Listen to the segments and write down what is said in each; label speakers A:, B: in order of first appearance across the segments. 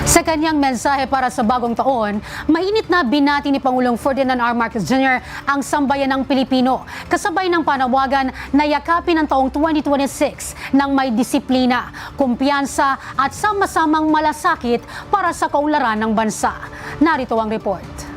A: Sa kanyang mensahe para sa bagong taon, mainit na binati ni Pangulong Ferdinand R. Marcos Jr. ang sambayanang Pilipino, kasabay ng panawagan na yakapin ang taong 2026 ng may disiplina, kumpiyansa at sama-samang malasakit para sa kaunlaran ng bansa. Narito ang report.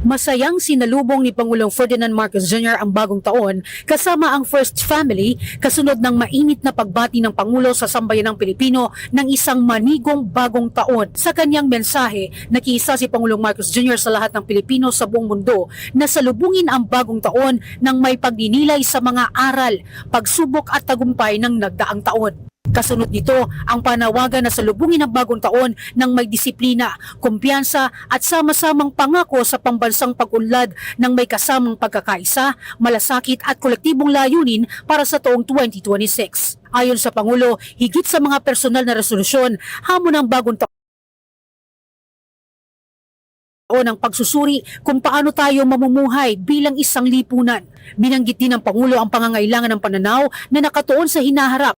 A: Masayang sinalubong ni Pangulong Ferdinand Marcos Jr. ang bagong taon kasama ang First Family kasunod ng mainit na pagbati ng Pangulo sa sambayanang Pilipino ng isang manigong bagong taon. Sa kanyang mensahe, nakiisa si Pangulong Marcos Jr. sa lahat ng Pilipino sa buong mundo na salubungin ang bagong taon ng may pagninilay sa mga aral, pagsubok at tagumpay ng nagdaang taon. Kasunod nito ang panawagan na salubungin ang bagong taon ng may disiplina, kumpiyansa at sama-samang pangako sa pambansang pag-unlad ng may kasamang pagkakaisa, malasakit at kolektibong layunin para sa taong 2026. Ayon sa Pangulo, higit sa mga personal na resolusyon, hamon ng bagong taon ng pagsusuri kung paano tayo mamumuhay bilang isang lipunan. Binanggit din ng Pangulo ang pangangailangan ng pananaw na nakatuon sa hinaharap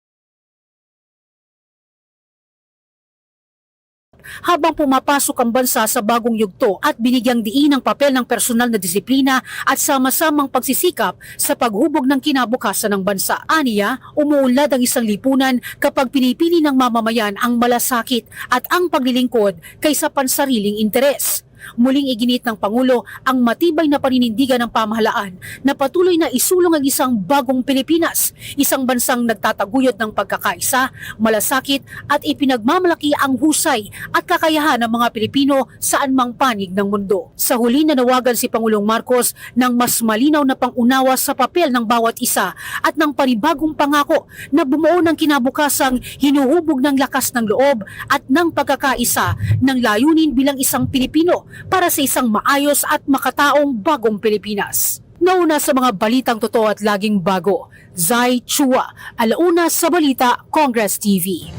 A: habang pumapasok ang bansa sa bagong yugto at binigyang diin ang papel ng personal na disiplina at sama-samang pagsisikap sa paghubog ng kinabukasan ng bansa. Aniya, umuunlad ang isang lipunan kapag pinipili ng mamamayan ang malasakit at ang paglilingkod kaysa pansariling interes. Muling iginit ng Pangulo ang matibay na paninindigan ng pamahalaan na patuloy na isulong ang isang bagong Pilipinas, isang bansang nagtataguyod ng pagkakaisa, malasakit at ipinagmamalaki ang husay at kakayahan ng mga Pilipino saan mang panig ng mundo. Sa huli nanawagan si Pangulong Marcos ng mas malinaw na pangunawa sa papel ng bawat isa at ng panibagong pangako na bumuo ng kinabukasang hinuhubog ng lakas ng loob at ng pagkakaisa ng layunin bilang isang Pilipino para sa isang maayos at makataong bagong Pilipinas. Nauna sa mga balitang totoo at laging bago, Zai Chua, Alauna sa Balita, Congress TV.